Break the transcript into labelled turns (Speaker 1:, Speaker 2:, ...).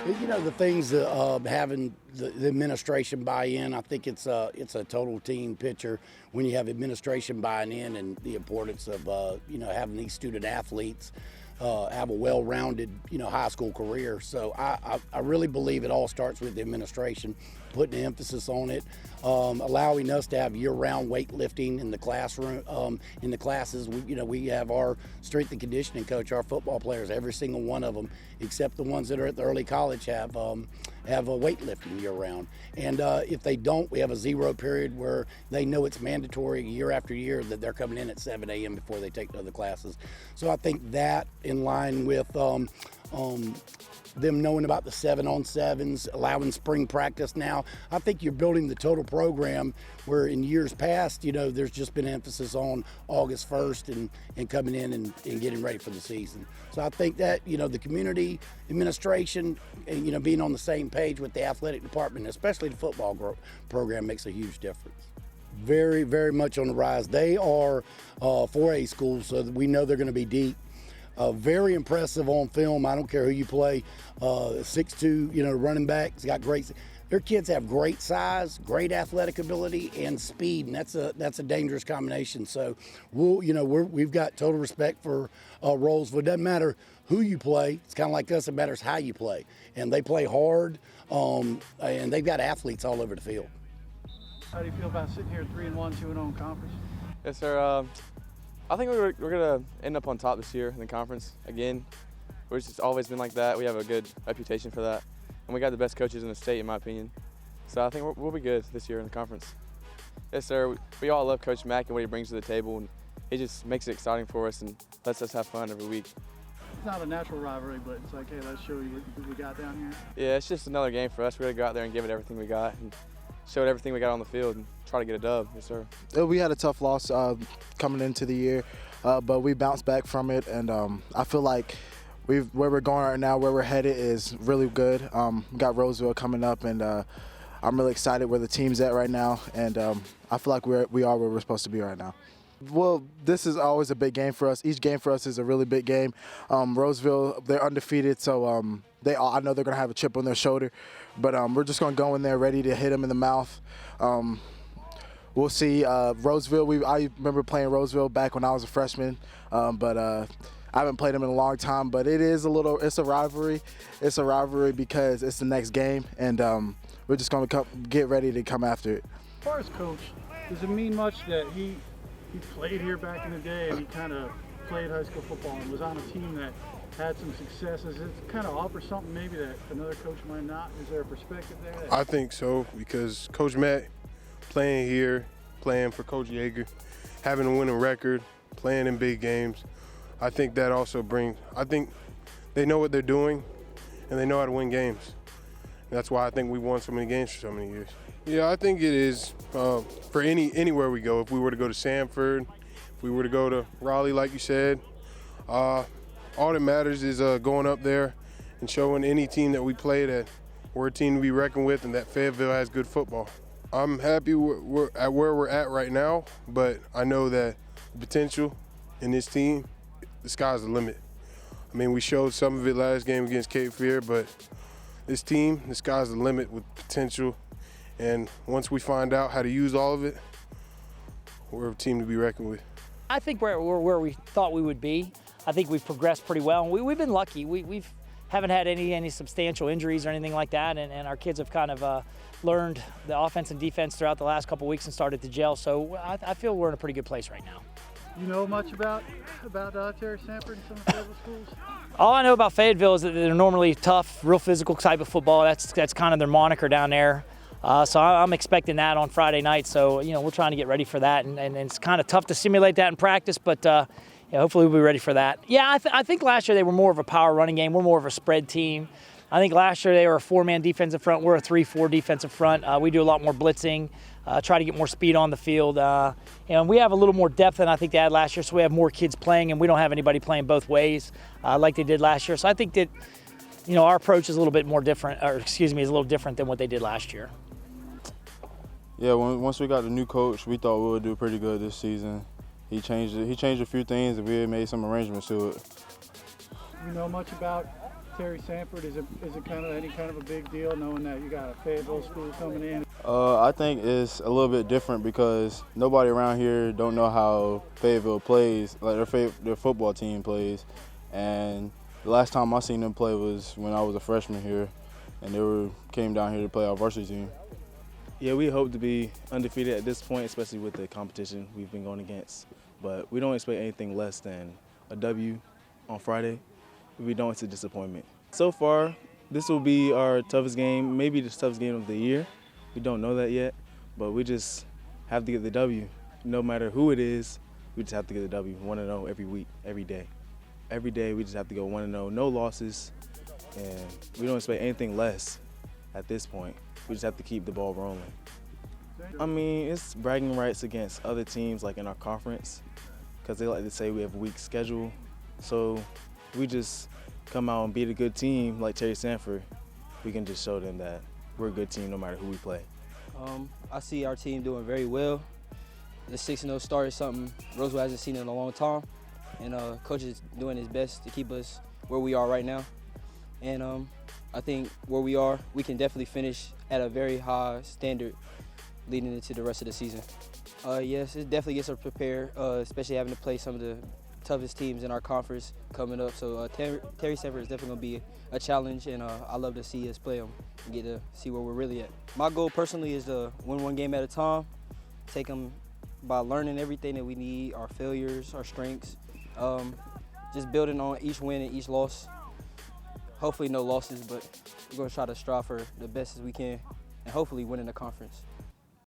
Speaker 1: You know, the things that having the administration buy in, I think it's a total team picture when you have administration buying in, and the importance of having these student athletes have a well-rounded high school career. So I really believe it all starts with the administration putting the emphasis on it, allowing us to have year-round weightlifting in the classroom, in the classes. We have our strength and conditioning coach, our football players, every single one of them, except the ones that are at the early college, have a weightlifting year-round. And if they don't, we have a zero period where they know it's mandatory year after year that they're coming in at 7 a.m. before they take the other classes. So I think that, in line with them knowing about the 7-on-7s, allowing spring practice now, I think you're building the total program where in years past, there's just been emphasis on August 1st and coming in and getting ready for the season. So I think that, the community administration, and, being on the same page with the athletic department, especially the football program, makes a huge difference. Very, very much on the rise. They are 4A schools, so we know they're going to be deep. Very impressive on film. I don't care who you play. 6'2", running back. He's got great. Their kids have great size, great athletic ability, and speed, and that's a dangerous combination. So we've got total respect for Rolesville. It doesn't matter who you play. It's kind of like us. It matters how you play, and they play hard. And they've got athletes all over the field.
Speaker 2: How do you feel about sitting here 3-1, 2-0 in conference?
Speaker 3: Yes, sir. I think we're going to end up on top this year in the conference again. It's just always been like that. We have a good reputation for that. And we got the best coaches in the state, in my opinion. So I think we'll be good this year in the conference. Yes, sir. We all love Coach Mack and what he brings to the table, and he just makes it exciting for us and lets us have fun every week.
Speaker 2: It's not a natural rivalry, but it's like, hey, let's show you what we got down here.
Speaker 3: Yeah, it's just another game for us. We're going to go out there and give it everything we got and show it everything we got on the field and try to get a dub. Yes, sir.
Speaker 4: We had a tough loss coming into the year, but we bounced back from it, and I feel like where we're going right now, where we're headed, is really good. We got Rolesville coming up, and I'm really excited where the team's at right now, and I feel like we are where we're supposed to be right now. Well, this is always a big game for us. Each game for us is a really big game. Rolesville, they're undefeated, so I know they're going to have a chip on their shoulder, but we're just going to go in there ready to hit them in the mouth. We'll see. Rolesville, I remember playing Rolesville back when I was a freshman, but I haven't played them in a long time. But it's a rivalry. It's a rivalry because it's the next game, and we're just going to get ready to come after it.
Speaker 2: As far as coach, does it mean much that he played here back in the day and he kind of played high school football and was on a team that had some success? Does it kind of offer something maybe that another coach might not? Is there a perspective there?
Speaker 5: I think so, because Coach Matt playing here, playing for Coach Yeager, having a winning record, playing in big games, I think that also I think they know what they're doing and they know how to win games. That's why I think we won so many games for so many years. Yeah, I think it is for anywhere we go. If we were to go to Sanford, if we were to go to Raleigh, like you said, all that matters is going up there and showing any team that we play that we're a team to be reckoned with and that Fayetteville has good football. I'm happy at where we're at right now, but I know that the potential in this team, the sky's the limit. I mean, we showed some of it last game against Cape Fear, but this team, the sky's the limit with potential. And once we find out how to use all of it, we're a team to be reckoned with.
Speaker 6: I think we're where we thought we would be. I think we've progressed pretty well. We've been lucky. We haven't had any substantial injuries or anything like that, and our kids have kind of learned the offense and defense throughout the last couple of weeks and started to gel. So I feel we're in a pretty good place right now.
Speaker 2: You know much about Terry Sanford and some of the other schools?
Speaker 6: All I know about Fayetteville is that they're normally tough, real physical type of football. That's kind of their moniker down there. So I'm expecting that on Friday night. So we're trying to get ready for that, and it's kind of tough to simulate that in practice, but hopefully we'll be ready for that. Yeah, I think last year they were more of a power running game. We're more of a spread team. I think last year they were a 4-man defensive front. We're a 3-4 defensive front. We do a lot more blitzing, try to get more speed on the field. We have a little more depth than I think they had last year, so we have more kids playing, and we don't have anybody playing both ways like they did last year. So I think that our approach is a little bit more different, is a little different than what they did last year.
Speaker 7: Yeah, once we got the new coach, we thought we would do pretty good this season. He changed a few things, and we had made some arrangements to it.
Speaker 2: You know much about Terry Sanford? Is it kind of any kind of a big deal knowing that you got a Fayetteville school coming in?
Speaker 7: I think it's a little bit different because nobody around here don't know how Fayetteville plays, like their football team plays. And the last time I seen them play was when I was a freshman here, and they came down here to play our varsity team.
Speaker 8: Yeah, we hope to be undefeated at this point, especially with the competition we've been going against. But we don't expect anything less than a W on Friday. If we don't, it's a disappointment. So far, this will be our toughest game, maybe the toughest game of the year. We don't know that yet, but we just have to get the W. No matter who it is, we just have to get the W. 1-0 every week, every day. Every day we just have to go 1-0, no losses, and we don't expect anything less at this point. We just have to keep the ball rolling. I mean, it's bragging rights against other teams like in our conference because they like to say we have a weak schedule. So we just come out and beat a good team like Terry Sanford. We can just show them that we're a good team no matter who we play.
Speaker 9: I see our team doing very well. The 6-0 start is something Rolesville hasn't seen in a long time. And Coach is doing his best to keep us where we are right now. And I think where we are, we can definitely finish at a very high standard leading into the rest of the season. Yes, it definitely gets us prepared, especially having to play some of the toughest teams in our conference coming up. So Terry Sanford is definitely going to be a challenge, and I love to see us play them and get to see where we're really at. My goal personally is to win one game at a time, take them by learning everything that we need, our failures, our strengths, just building on each win and each loss. Hopefully no losses, but we're going to try to strive for the best as we can and hopefully winning the conference.